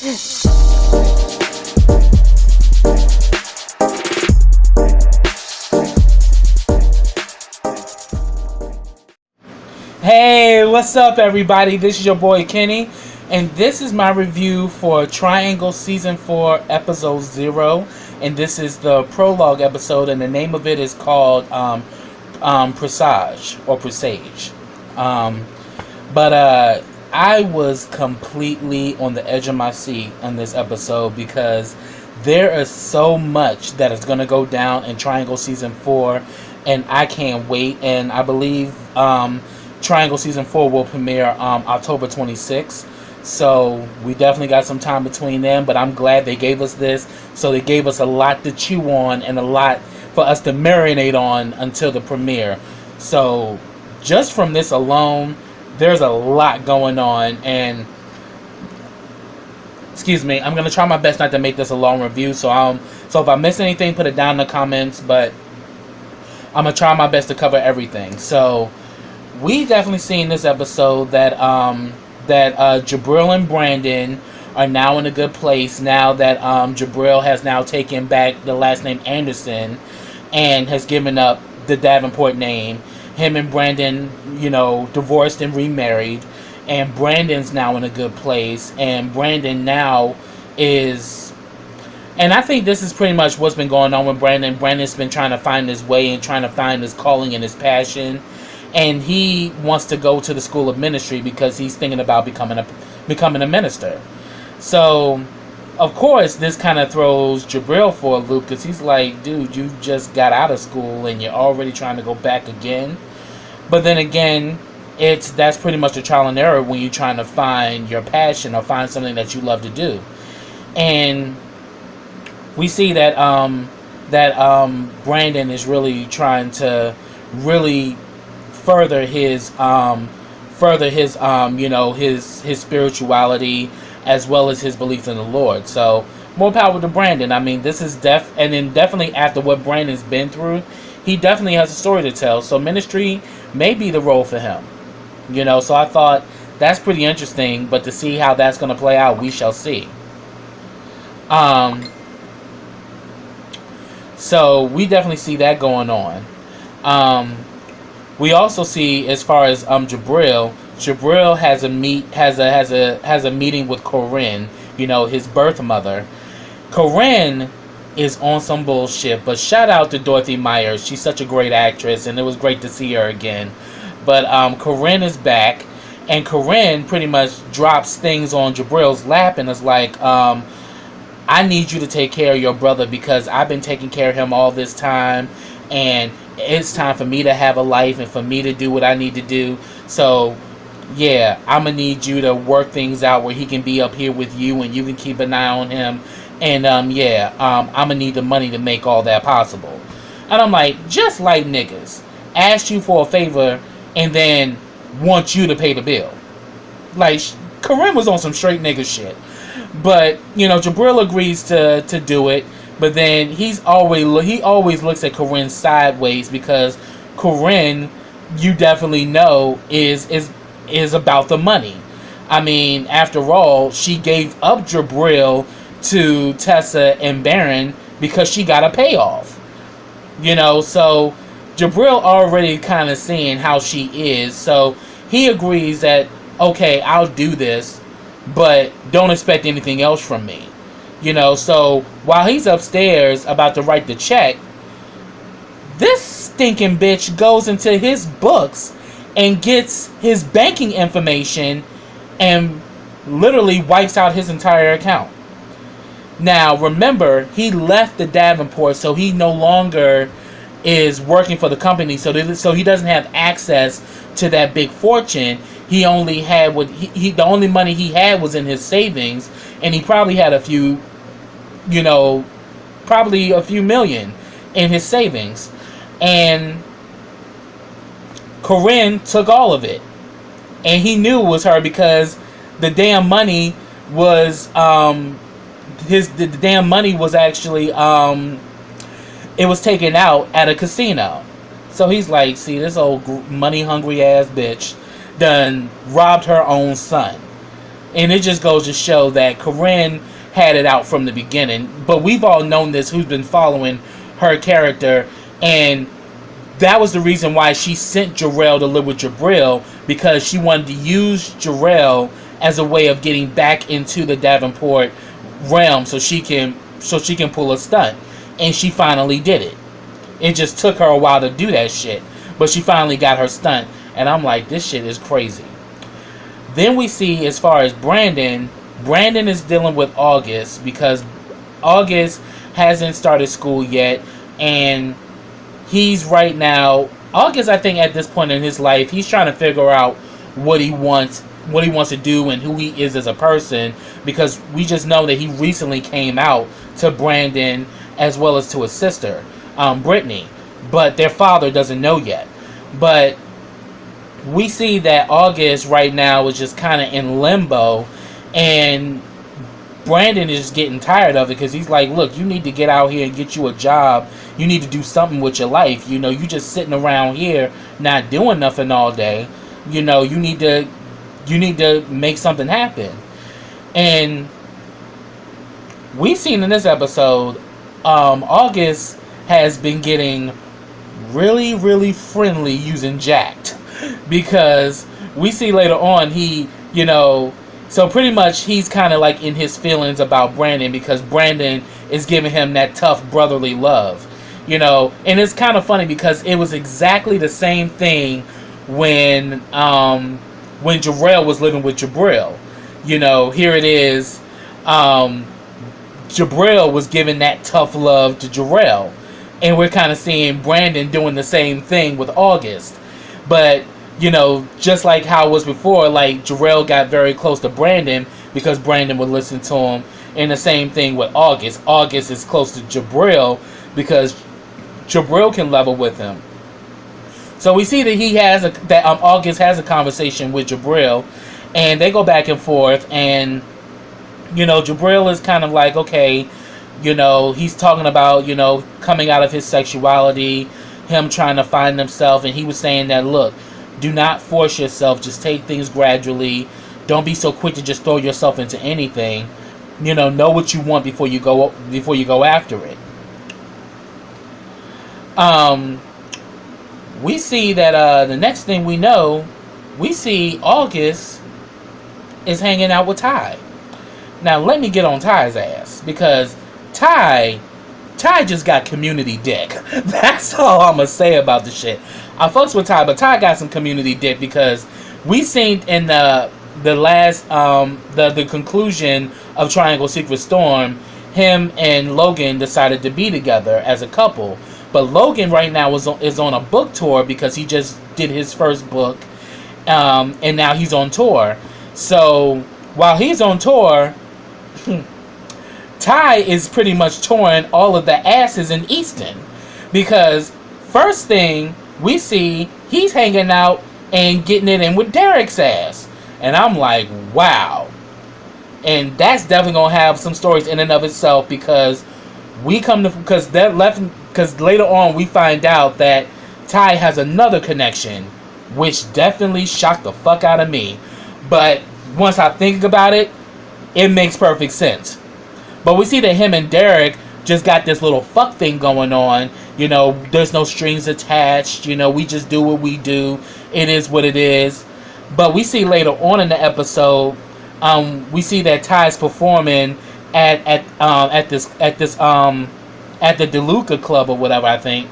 Hey, what's up everybody? This is your boy Kenny, and this is my review for Triangle Season 4 Episode 0, and this is the prologue episode, and the name of it is called Presage, or Presage. But I was completely on the edge of my seat on this episode because there is so much that is going to go down in Triangle Season 4, and I can't wait, and I believe Triangle Season 4 will premiere October 26th. So we definitely got some time between them, but I'm glad they gave us this. So they gave us a lot to chew on and a lot for us to marinate on until the premiere. So just from this alone, there's a lot going on. And excuse me, I'm going to try my best not to make this a long review. So if I miss anything, put it down in the comments. But I'm going to try my best to cover everything. So we definitely see in this episode that Jabril and Brandon are now in a good place now that Jabril has now taken back the last name Anderson and has given up the Davenport name. Him and Brandon, divorced and remarried, and Brandon's now in a good place, and Brandon now is, and I think this is pretty much what's been going on with Brandon. Brandon's been trying to find his way and trying to find his calling and his passion. And he wants to go to the school of ministry because he's thinking about becoming a minister. So, of course, this kind of throws Jabril for a loop because he's like, dude, you just got out of school and you're already trying to go back again. But then again, that's pretty much a trial and error when you're trying to find your passion or find something that you love to do. And we see that Brandon is really trying to really further his spirituality as well as his belief in the Lord. So more power to Brandon. I mean, this is and then definitely after what Brandon's been through, he definitely has a story to tell. So ministry may be the role for him. So I thought that's pretty interesting, but to see how that's going to play out, we shall see. So we definitely see that going on. We also see, as far as Jabril has a meeting with Corinne, his birth mother. Corinne is on some bullshit, but shout out to Dorothy Myers. She's such a great actress, and it was great to see her again. But Corinne is back, and Corinne pretty much drops things on Jabril's lap and is like, I need you to take care of your brother because I've been taking care of him all this time, and it's time for me to have a life and for me to do what I need to do. So, yeah, I'm going to need you to work things out where he can be up here with you and you can keep an eye on him. And, I'm going to need the money to make all that possible. And I'm like, just like niggas asked you for a favor and then want you to pay the bill. Like, Corinne was on some straight nigga shit. But, Jabril agrees to do it. But then he always looks at Corinne sideways because Corinne, you definitely know, is about the money. I mean, after all, she gave up Jabril to Tessa and Baron because she got a payoff. So Jabril already kind of seeing how she is. So he agrees that, okay, I'll do this, but don't expect anything else from me. So while he's upstairs about to write the check, this stinking bitch goes into his books and gets his banking information and literally wipes out his entire account. Now, remember, he left the Davenport, so he no longer is working for the company, so he doesn't have access to that big fortune. He only had the only money he had was in his savings, and he probably had a few million in his savings. And Corinne took all of it. And he knew it was her because the damn money was the damn money was actually it was taken out at a casino. So he's like, see, this old money hungry ass bitch done robbed her own son. And it just goes to show that Corinne had it out from the beginning. But we've all known this, who's been following her character. And that was the reason why she sent Jarrell to live with Jabril, because she wanted to use Jarrell as a way of getting back into the Davenport realm so she can pull a stunt. And she finally did it. It just took her a while to do that shit, but she finally got her stunt. And I'm like, this shit is crazy. Then we see, as far as Brandon is dealing with August, because August hasn't started school yet, and he's right now, August, I think at this point in his life, he's trying to figure out what he wants to do and who he is as a person, because we just know that he recently came out to Brandon as well as to his sister, Brittany, but their father doesn't know yet. But we see that August right now is just kind of in limbo, and Brandon is just getting tired of it, because he's like, look, you need to get out here and get you a job. You need to do something with your life. You just sitting around here not doing nothing all day. You need to make something happen. And we've seen in this episode, August has been getting really, really friendly using Jacked, because we see later on so pretty much he's kind of like in his feelings about Brandon, because Brandon is giving him that tough brotherly love, and it's kind of funny because it was exactly the same thing when Jarrell was living with Jabril. Here it is, Jabril was giving that tough love to Jarrell, and we're kind of seeing Brandon doing the same thing with August. But just like how it was before, like Jarrell got very close to Brandon because Brandon would listen to him, and the same thing with August. August is close to Jabril because Jabril can level with him. So we see that August has a conversation with Jabril, and they go back and forth, and Jabril is kind of like, okay, he's talking about coming out of his sexuality, him trying to find himself, and he was saying that, look, do not force yourself, just take things gradually, don't be so quick to just throw yourself into anything, know what you want before you go after it. We see that the next thing we know, we see August is hanging out with Ty. Now let me get on Ty's ass, because Ty just got community dick. That's all I'm gonna say about the shit. I fucks with Ty, but Ty got some community dick, because we seen in the last the conclusion of Triangle Secret Storm, him and Logan decided to be together as a couple. But Logan right now is on a book tour, because he just did his first book, and now he's on tour. So while he's on tour, Ty is pretty much touring all of the asses in Easton, because first thing we see, he's hanging out and getting it in with Derek's ass, and I'm like, wow. And that's definitely gonna have some stories in and of itself, because later on we find out that Ty has another connection, which definitely shocked the fuck out of me. But once I think about it, it makes perfect sense. But we see that him and Derek just got this little fuck thing going on. There's no strings attached. We just do what we do. It is what it is. But we see later on in the episode, we see that Ty's performing at the DeLuca Club or whatever, I think.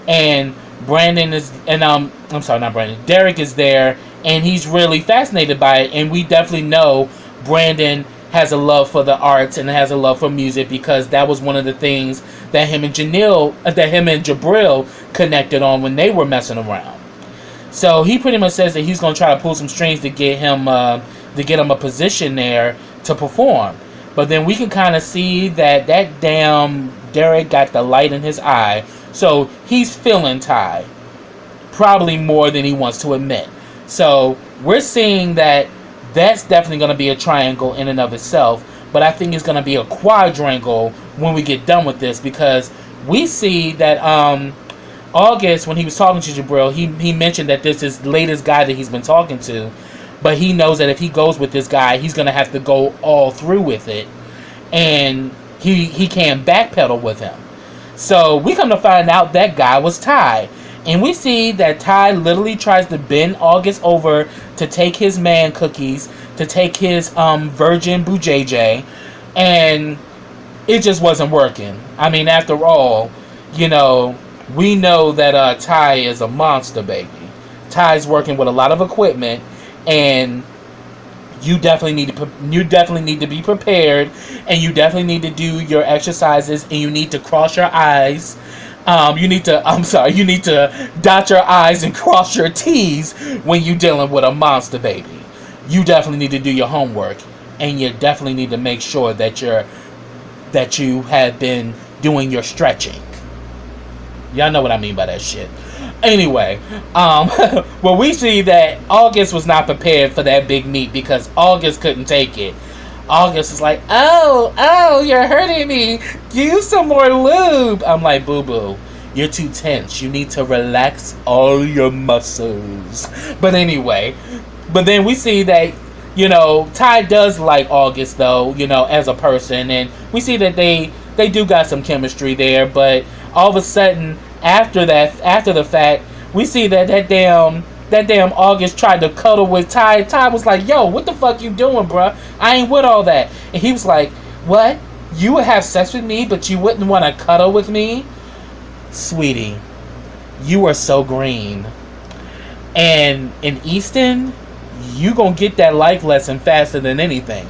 And Brandon is, and I'm sorry, not Brandon. Derek is there, and he's really fascinated by it. And we definitely know Brandon has a love for the arts and has a love for music, because that was one of the things that him and Jabril connected on when they were messing around. So he pretty much says that he's going to try to pull some strings to get him a position there to perform. But then we can kind of see that damn Derek got the light in his eye, so he's feeling Ty probably more than he wants to admit. So we're seeing that that's definitely going to be a triangle in and of itself, but I think it's going to be a quadrangle when we get done with this, because we see that August, when he was talking to Jabril, he mentioned that this is the latest guy that he's been talking to, but he knows that if he goes with this guy, he's gonna have to go all through with it, and he can't backpedal with him. So we come to find out that guy was Ty. And we see that Ty literally tries to bend August over to take his man cookies, to take his virgin bujayjay, and it just wasn't working. I mean, after all, we know that Ty is a monster, baby. Ty's working with a lot of equipment, and you definitely need to be prepared, and you definitely need to do your exercises, and you need to cross your eyes. You need to dot your I's and cross your T's when you're dealing with a monster baby. You definitely need to do your homework, and you definitely need to make sure that you have been doing your stretching. Y'all know what I mean by that shit. Anyway, well, we see that August was not prepared for that big meet because August couldn't take it. August is like, oh, you're hurting me. Use some more lube. I'm like, boo-boo, you're too tense. You need to relax all your muscles. But anyway, but then we see that, Ty does like August, though, as a person. And we see that they do got some chemistry there. But all of a sudden, after the fact, we see that damn August tried to cuddle with Ty. Ty was like, yo, what the fuck you doing, bruh? I ain't with all that. And he was like, what? You would have sex with me, but you wouldn't want to cuddle with me? Sweetie, you are so green. And in Easton, you gonna get that life lesson faster than anything.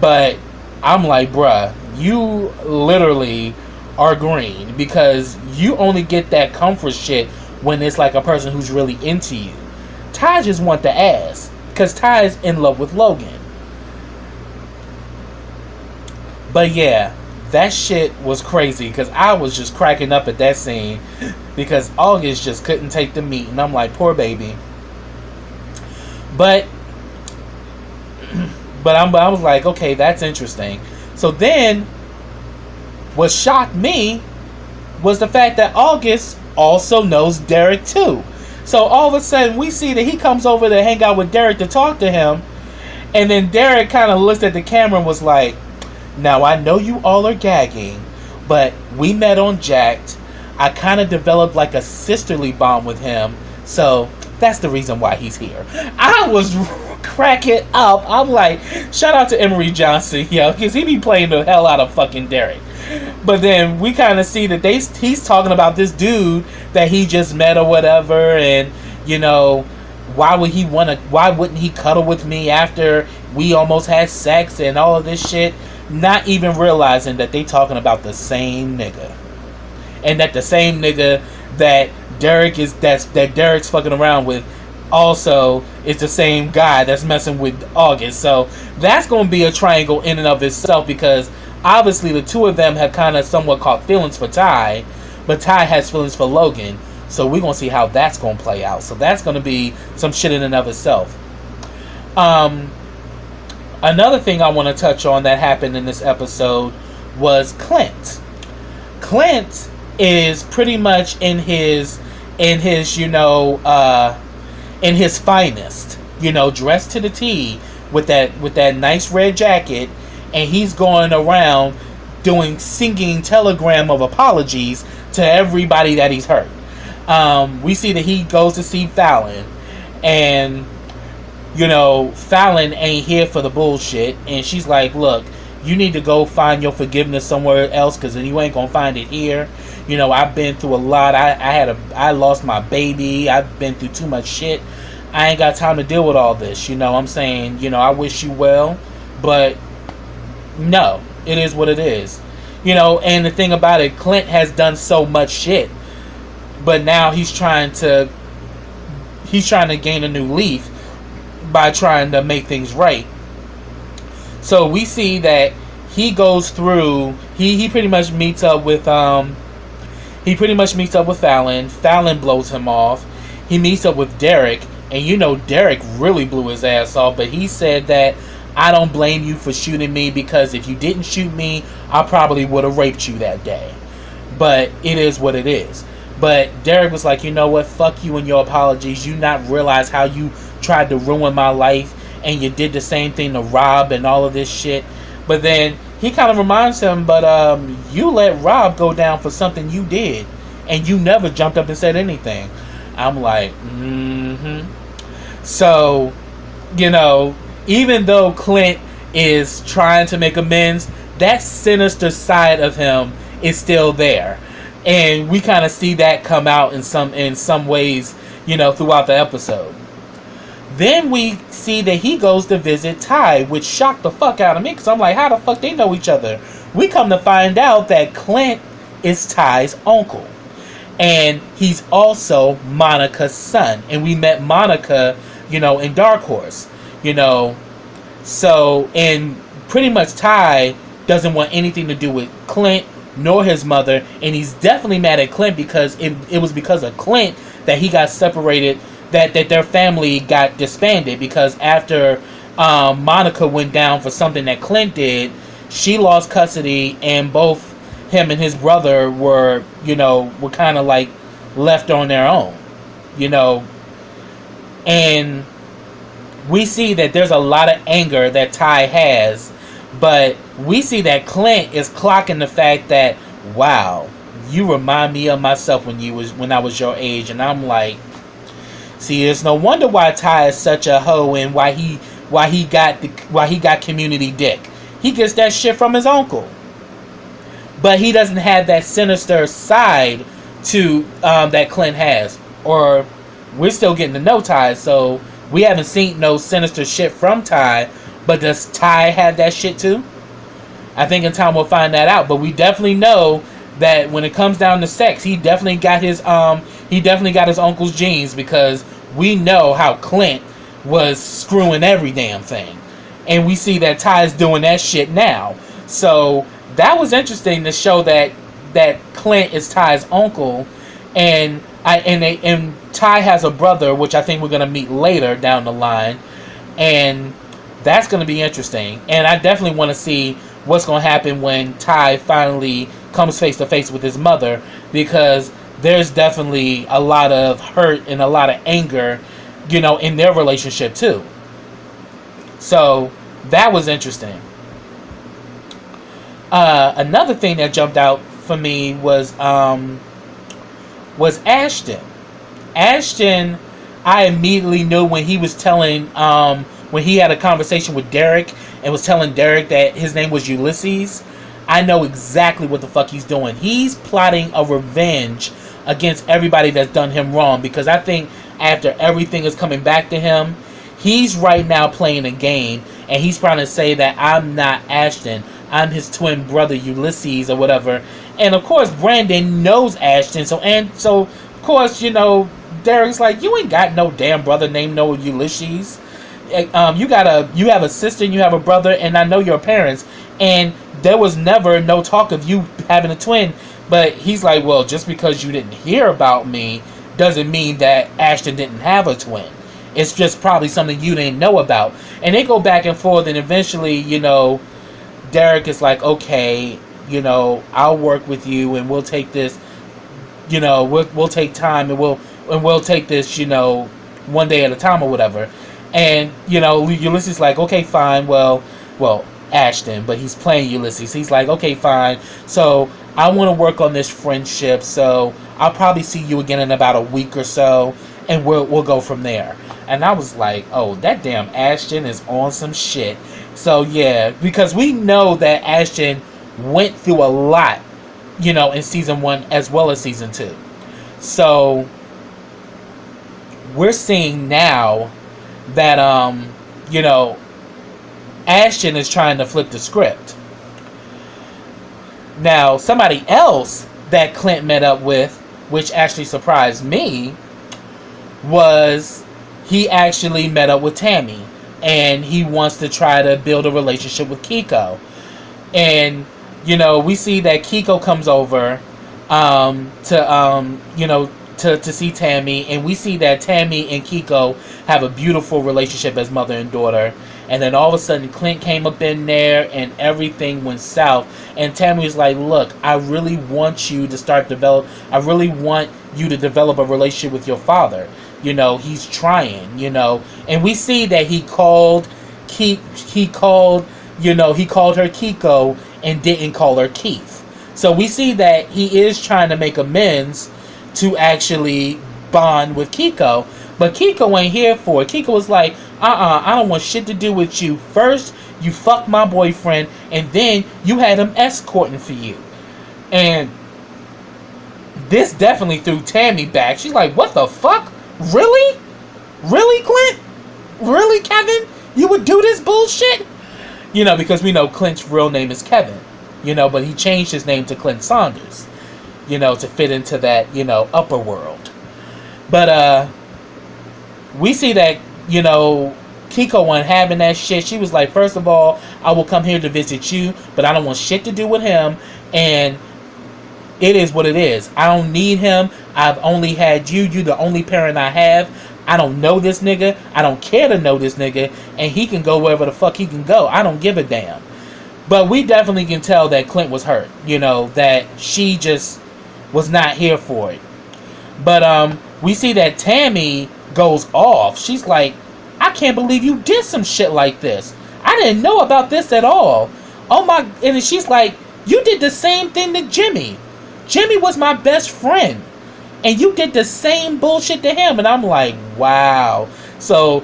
But I'm like, bruh, you literally are green, because you only get that comfort shit when it's like a person who's really into you. Ty just want the ass, because Ty is in love with Logan. But yeah, that shit was crazy, because I was just cracking up at that scene, because August just couldn't take the meat, and I'm like, poor baby. But I was like, okay, that's interesting. So then, what shocked me was the fact that August also knows Derek too. So all of a sudden we see that he comes over to hang out with Derek to talk to him, and then Derek kind of looked at the camera and was like, now I know you all are gagging, but we met on Jacked. I kind of developed like a sisterly bond with him, so that's the reason why he's here. I was cracking up. I'm like, shout out to Emery Johnson, because he be playing the hell out of fucking Derek. But then we kind of see that he's talking about this dude that he just met or whatever, and why wouldn't he cuddle with me after we almost had sex and all of this shit, not even realizing that they talking about the same nigga, and that the same nigga that Derek's fucking around with also is the same guy that's messing with August. So that's gonna be a triangle in and of itself, because obviously the two of them have kind of somewhat caught feelings for Ty, but Ty has feelings for Logan. So we're going to see how that's going to play out. So that's going to be some shit in and of itself. Another thing I want to touch on that happened in this episode was Clint. Clint is pretty much in his finest, dressed to the T with that nice red jacket. And he's going around singing telegram of apologies to everybody that he's hurt. We see that he goes to see Fallon. And, Fallon ain't here for the bullshit. And she's like, look, you need to go find your forgiveness somewhere else, because you ain't going to find it here. I've been through a lot. I lost my baby. I've been through too much shit. I ain't got time to deal with all this. I'm saying, I wish you well. But no, it is what it is. And the thing about it, Clint has done so much shit, but now he's trying to gain a new leaf by trying to make things right. So we see that he goes through, he pretty much meets up with Fallon. Fallon blows him off. He meets up with Derek, and Derek really blew his ass off, but he said that, I don't blame you for shooting me, because if you didn't shoot me, I probably would have raped you that day. But it is what it is. But Derek was like, you know what? Fuck you and your apologies. You not realize how you tried to ruin my life. and you did the same thing to Rob and all of this shit. But then he kind of reminds him, but you let Rob go down for something you did, and you never jumped up and said anything. I'm like, So, even though Clint is trying to make amends, that sinister side of him is still there. And we kind of see that come out in some ways, throughout the episode. Then we see that he goes to visit Ty, which shocked the fuck out of me, because I'm like, how the fuck they know each other? We come to find out that Clint is Ty's uncle. And he's also Monica's son. And we met Monica, in Dark Horse. So, and pretty much Ty doesn't want anything to do with Clint nor his mother. And he's definitely mad at Clint because it was because of Clint that he got separated, that their family got disbanded. Because after Monica went down for something that Clint did, she lost custody, and both him and his brother were kind of like left on their own, and we see that there's a lot of anger that Ty has, but we see that Clint is clocking the fact that, wow, you remind me of myself when I was your age. And I'm like, see, it's no wonder why Ty is such a hoe, and why he got community dick. He gets that shit from his uncle. But he doesn't have that sinister side to that Clint has. Or we're still getting to know Ty, so we haven't seen no sinister shit from Ty. But does Ty have that shit too? I think in time we'll find that out. But we definitely know that when it comes down to sex, he definitely got his uncle's genes, because we know how Clint was screwing every damn thing. And we see that Ty's doing that shit now. So that was interesting to show that Clint is Ty's uncle, and Ty has a brother, which I think we're gonna meet later down the line, and that's gonna be interesting. And I definitely want to see what's gonna happen when Ty finally comes face to face with his mother, because there's definitely a lot of hurt and a lot of anger, in their relationship too. So that was interesting. Another thing that jumped out for me was Ashton. Ashton, I immediately knew when he was telling, when he had a conversation with Derek and was telling Derek that his name was Ulysses. I know exactly what the fuck he's doing. He's plotting a revenge against everybody that's done him wrong, because I think after everything is coming back to him, he's right now playing a game, and he's trying to say that I'm not Ashton. I'm his twin brother Ulysses or whatever. And of course Brandon knows Ashton, so of course, Derek's like, you ain't got no damn brother named no Ulysses. You have a sister and you have a brother, and I know your parents, and there was never no talk of you having a twin. But he's like, well, just because you didn't hear about me doesn't mean that Ashton didn't have a twin. It's just probably something you didn't know about. And they go back and forth, and eventually, Derek is like, okay, I'll work with you, and we'll take this, we'll take time, and we'll take this, one day at a time or whatever. And Ulysses is like, okay, fine, well, Ashton, but he's playing Ulysses. He's like, okay, fine. So I want to work on this friendship, so I'll probably see you again in about a week or so, and we'll go from there. And I was like, oh, that damn Ashton is on some shit. So yeah, because we know that Ashton went through a lot, in season 1 as well as season 2. So we're seeing now that Ashton is trying to flip the script. Now, somebody else that Clint met up with, which actually surprised me, was he actually met up with Tammy, and he wants to try to build a relationship with Kiko. And we see that Kiko comes over to see Tammy, and we see that Tammy and Kiko have a beautiful relationship as mother and daughter. And then all of a sudden Clint came up in there and everything went south, and Tammy was like, look, I really want you to develop a relationship with your father. He's trying, and we see that he called he called her Kiko and didn't call her Keith. So we see that he is trying to make amends to actually bond with Kiko, but Kiko ain't here for it. Kiko was like, I don't want shit to do with you. First, you fucked my boyfriend, and then you had him escorting for you. And this definitely threw Tammy back. She's like, what the fuck? Really? Really, Clint? Really, Kevin? You would do this bullshit? Because we know Clint's real name is Kevin. But he changed his name to Clint Saunders. To fit into that, upper world. But, we see that, Kiko wasn't having that shit. She was like, first of all, I will come here to visit you, but I don't want shit to do with him. And it is what it is. I don't need him. I've only had you. You the only parent I have. I don't know this nigga. I don't care to know this nigga. And he can go wherever the fuck he can go. I don't give a damn. But we definitely can tell that Clint was hurt. That she just was not here for it. But we see that Tammy goes off. She's like, I can't believe you did some shit like this. I didn't know about this at all. Oh my. And she's like, you did the same thing to Jimmy. Jimmy was my best friend. And you did the same bullshit to him. And I'm like, wow. So,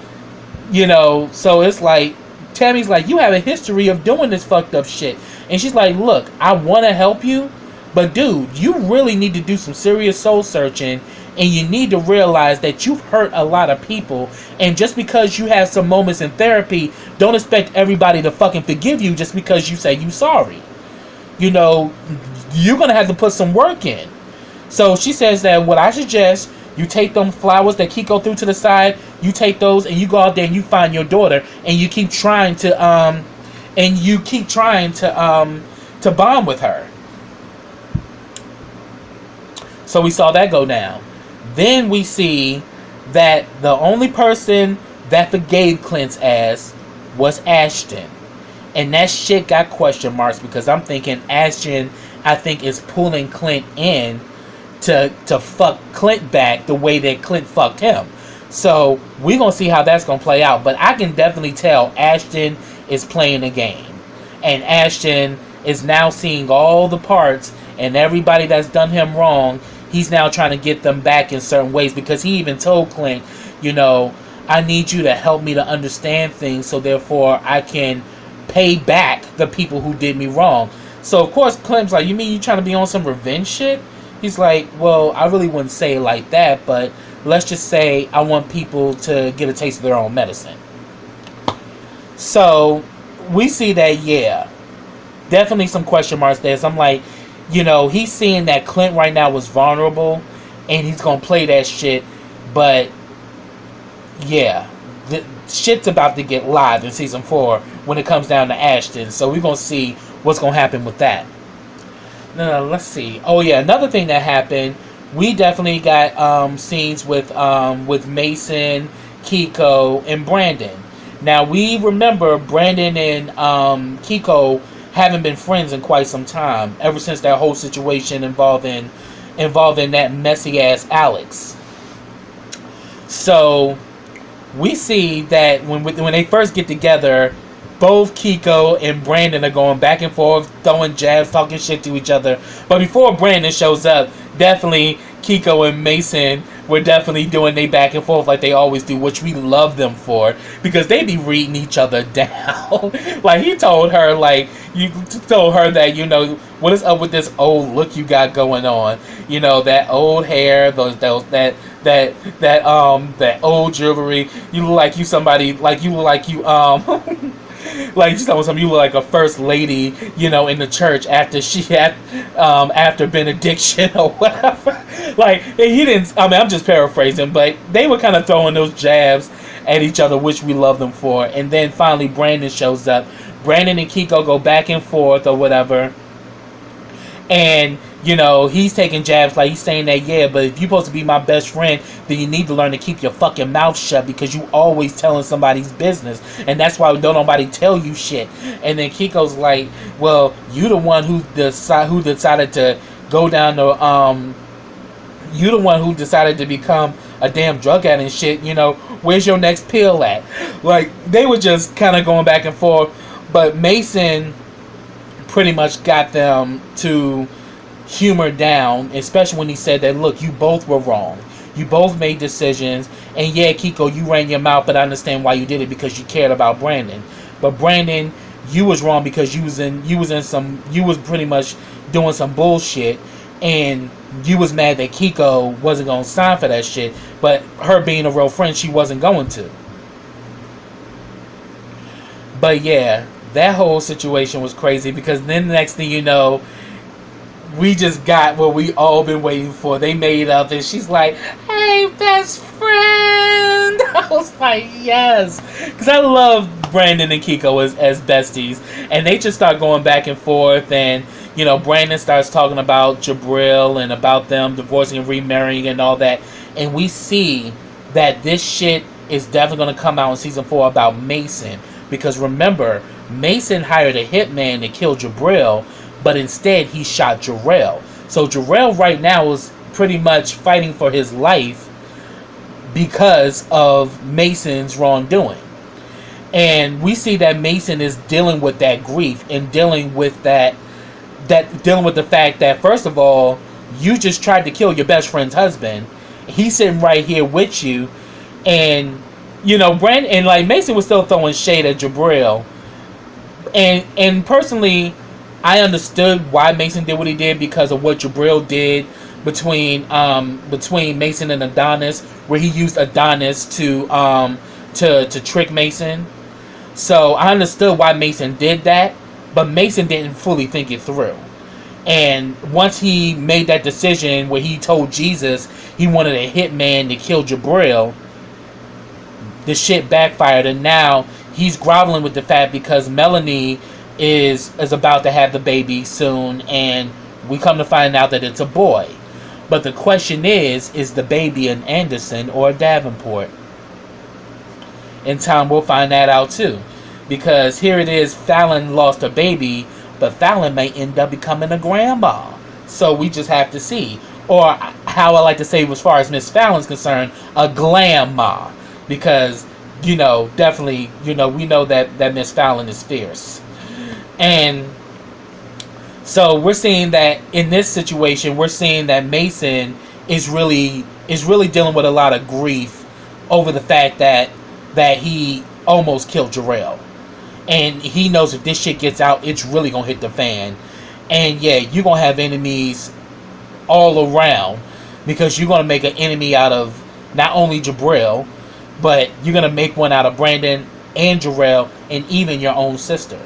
so it's like, Tammy's like, you have a history of doing this fucked up shit. And she's like, look, I want to help you. But dude, you really need to do some serious soul searching. And you need to realize that you've hurt a lot of people. And just because you have some moments in therapy, don't expect everybody to fucking forgive you just because you say you sorry. You're going to have to put some work in. So she says that what I suggest, you take them flowers that Kiko threw to the side, you take those and you go out there and you find your daughter and you keep trying to bond with her. So we saw that go down. Then we see that the only person that forgave Clint's ass was Ashton. And that shit got question marks because I'm thinking Ashton, I think, is pulling Clint in to fuck Clint back the way that Clint fucked him. So we're going to see how that's going to play out. But I can definitely tell Ashton is playing a game. And Ashton is now seeing all the parts and everybody that's done him wrong. He's now trying to get them back in certain ways because he even told Clint, I need you to help me to understand things so therefore I can pay back the people who did me wrong. So of course Clint's like, you mean you trying to be on some revenge shit? He's like, well, I really wouldn't say it like that, but let's just say I want people to get a taste of their own medicine. So we see that, yeah, definitely some question marks there. So I'm like, he's seeing that Clint right now was vulnerable and he's going to play that shit. But yeah, the shit's about to get live in season 4 when it comes down to Ashton. So we're going to see what's going to happen with that. Now, let's see. Oh yeah, another thing that happened, we definitely got scenes with Mason, Kiko, and Brandon. Now we remember Brandon and Kiko haven't been friends in quite some time, ever since that whole situation involving that messy ass Alex. So we see that when they first get together, both Kiko and Brandon are going back and forth, throwing jabs, talking shit to each other. But before Brandon shows up, definitely Kiko and Mason were definitely doing they back and forth like they always do, which we love them for, because they be reading each other down. Like he told her, that, what is up with this old look you got going on? That old hair, that old jewelry. You look like you somebody, like you look like you like you look like a first lady, in the church after she had after benediction or whatever. Like he didn't. I mean, I'm just paraphrasing, but they were kind of throwing those jabs at each other, which we love them for. And then finally, Brandon shows up. Brandon and Kiko go back and forth or whatever, and he's taking jabs, like he's saying that, yeah, but if you're supposed to be my best friend, then you need to learn to keep your fucking mouth shut because you always telling somebody's business, and that's why don't nobody tell you shit. And then Kiko's like, well, you the one who decided to go down the you the one who decided to become a damn drug addict and shit. You know, where's your next pill at? Like, they were just kind of going back and forth. But Mason pretty much got them to humor down, especially when he said that, look, you both were wrong. You both made decisions. And yeah, Kiko, you ran your mouth, but I understand why you did it, because you cared about Brandon. But Brandon, you was wrong because you was pretty much doing some bullshit, and you was mad that Kiko wasn't gonna sign for that shit, but her being a real friend, she wasn't going to. But yeah, that whole situation was crazy, because then the next thing you know, we just got what we all been waiting for. They made up, and she's like, hey, best friend. I was like, yes, because I love Brandon and Kiko as besties, and they just start going back and forth, and you know, Brandon starts talking about Jabril and about them divorcing and remarrying and all that, and we see that this shit is definitely going to come out in season 4 about Mason, because remember, Mason hired a hitman to kill Jabril, but instead he shot Jarrell. So Jarrell right now is pretty much fighting for his life because of Mason's wrongdoing. And we see that Mason is dealing with that grief and dealing with dealing with the fact that, first of all, you just tried to kill your best friend's husband. He's sitting right here with you, and you know, Brandon and like Mason was still throwing shade at Jabril. And personally, I understood why Mason did what he did because of what Jabril did between Mason and Adonis, where he used Adonis to trick Mason. So I understood why Mason did that, but Mason didn't fully think it through. And once he made that decision where he told Jesus he wanted a hitman to kill Jabril, the shit backfired, and now he's groveling with the fact because Melanie is about to have the baby soon, and we come to find out that it's a boy. But the question is the baby an Anderson or a Davenport? In time we'll find that out too. Because here it is, Fallon lost a baby, but Fallon may end up becoming a grandma. So we just have to see. Or how I like to say as far as Miss Fallon's concerned, a glamma. Because, you know, definitely, you know, we know that Miss Fallon is fierce. And so we're seeing that in this situation, we're seeing that Mason is really dealing with a lot of grief over the fact that he almost killed Jarrell. And he knows if this shit gets out, it's really going to hit the fan. And yeah, you're going to have enemies all around, because you're going to make an enemy out of not only Jabril, but you're going to make one out of Brandon and Jarrell and even your own sister.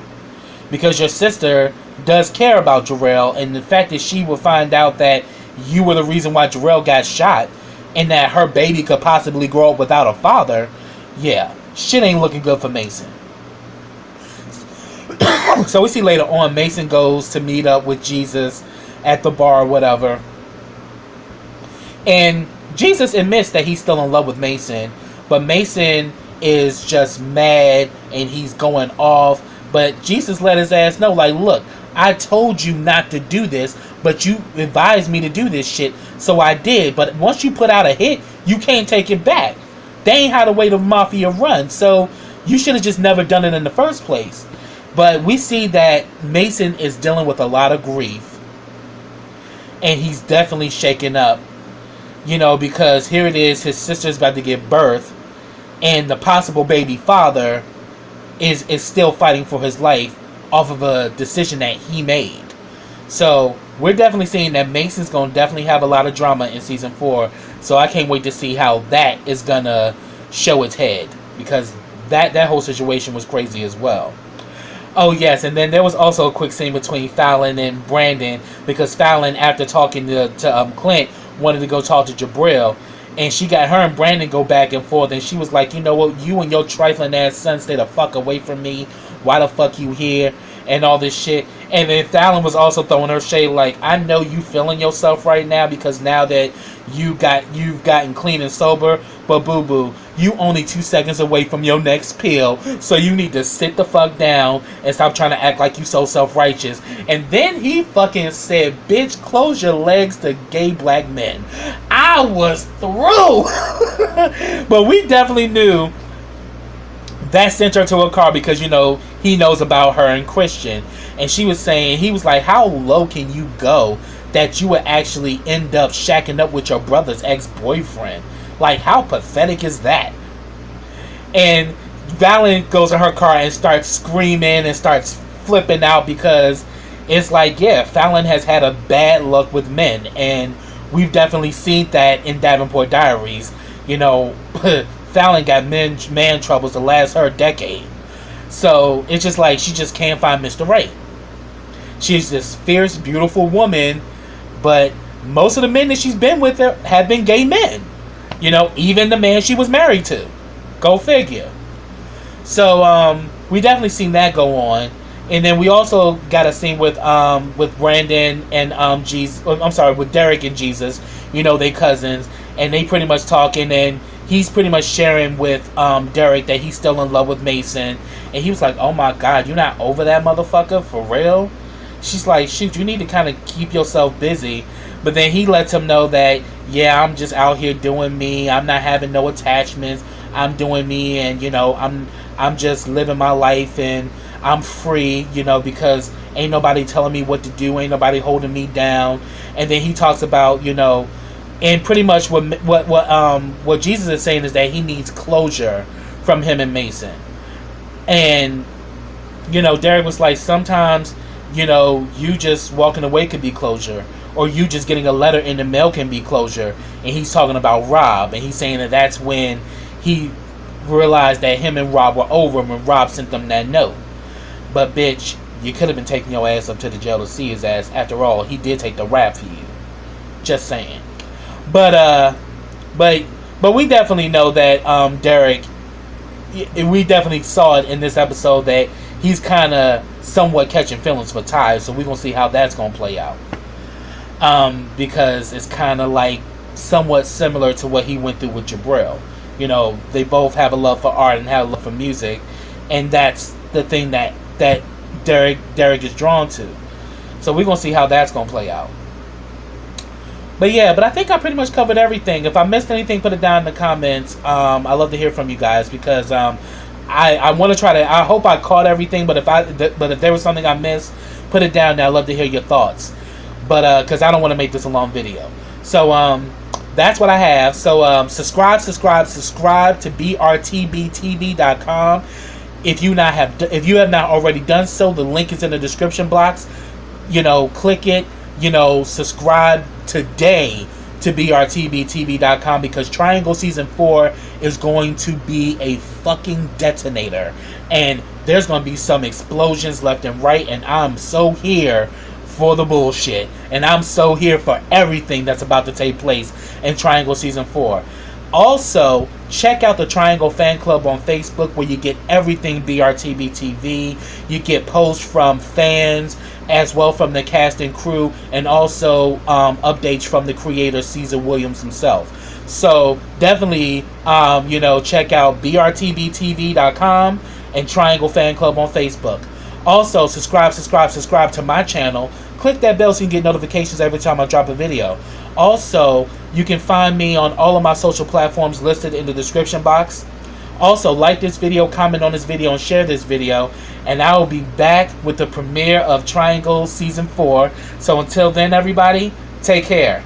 Because your sister does care about Jarrell, and the fact that she will find out that you were the reason why Jarrell got shot and that her baby could possibly grow up without a father, yeah, shit ain't looking good for Mason. So we see later on Mason goes to meet up with Jesus at the bar or whatever, and Jesus admits that he's still in love with Mason, but Mason is just mad and he's going off. But Jesus let his ass know, like, look, I told you not to do this, but you advised me to do this shit, so I did. But once you put out a hit, you can't take it back. They ain't how the way the mafia runs, so you should have just never done it in the first place. But we see that Mason is dealing with a lot of grief, and he's definitely shaken up, you know, because here it is, his sister's about to give birth, and the possible baby father is still fighting for his life off of a decision that he made. So we're definitely seeing that Mason's going to definitely have a lot of drama in season 4. So I can't wait to see how that is going to show its head, because that whole situation was crazy as well. Oh yes, and then there was also a quick scene between Fallon and Brandon, because Fallon, after talking to Clint, wanted to go talk to Jabril, and she got her and Brandon go back and forth, and she was like, you know what, you and your trifling ass son stay the fuck away from me. Why the fuck you here? And all this shit. And then Fallon was also throwing her shade like, I know you feeling yourself right now because now that you've gotten clean and sober, but boo-boo, you only 2 seconds away from your next pill, so you need to sit the fuck down and stop trying to act like you so self-righteous. And then he fucking said, bitch, close your legs to gay black men. I I was through. But we definitely knew that sent her to a car because, you know, he knows about her and Christian. And she was saying, he was like, how low can you go that you would actually end up shacking up with your brother's ex-boyfriend? Like, how pathetic is that? And Fallon goes in her car and starts screaming and starts flipping out because it's like, yeah, Fallon has had a bad luck with men. And we've definitely seen that in Davenport Diaries. You know, Fallon got man troubles to last her decade. So it's just like she just can't find Mr. Right. She's this fierce, beautiful woman, but most of the men that she's been with have been gay men. You know, even the man she was married to. Go figure. So we definitely seen that go on. And then we also got a scene with Brandon and Jesus. I'm sorry, with Derek and Jesus. You know, they cousins, and they pretty much talking, and he's pretty much sharing with Derek that he's still in love with Mason, and he was like, "Oh my God, you're not over that motherfucker for real?" She's like, "Shoot, you need to kind of keep yourself busy." But then he lets him know that, yeah, I'm just out here doing me. I'm not having no attachments. I'm doing me, and you know, I'm just living my life, and I'm free, you know, because ain't nobody telling me what to do, ain't nobody holding me down. And then he talks about, you know, and pretty much what Jesus is saying is that he needs closure from him and Mason. And you know, Derek was like, sometimes, you know, you just walking away could be closure, or you just getting a letter in the mail can be closure. And he's talking about Rob, and he's saying that that's when he realized that him and Rob were over when Rob sent them that note. But bitch, you could have been taking your ass up to the jail to see his ass. After all, he did take the rap for you. Just saying. But we definitely know that Derek, we definitely saw it in this episode that he's kind of somewhat catching feelings for Ty. So we're gonna see how that's gonna play out. Because it's kind of like somewhat similar to what he went through with Jabril. You know, they both have a love for art and have a love for music, and that's the thing that Derek is drawn to. So we're gonna see how that's gonna play out. But yeah, but I think I pretty much covered everything. If I missed anything, put it down in the comments. I love to hear from you guys because I want to try to. I hope I caught everything, but if there was something I missed, put it down there. I'd love to hear your thoughts. But because I don't want to make this a long video. So that's what I have. So subscribe to brtbtv.com. If you have not already done so, the link is in the description box. You know, click it. You know, subscribe today to brtbtv.com because Triangle Season 4 is going to be a fucking detonator. And there's going to be some explosions left and right. And I'm so here for the bullshit. And I'm so here for everything that's about to take place in Triangle Season 4. Also, check out the Triangle Fan Club on Facebook where you get everything BRTBTV. You get posts from fans as well from the cast and crew, and also updates from the creator Caesar Williams himself. So definitely, you know, check out brtbtv.com and Triangle Fan Club on Facebook. Also, subscribe to my channel. Click that bell so you can get notifications every time I drop a video. Also, you can find me on all of my social platforms listed in the description box. Also, like this video, comment on this video, and share this video. And I will be back with the premiere of Triangle Season 4. So until then, everybody, take care.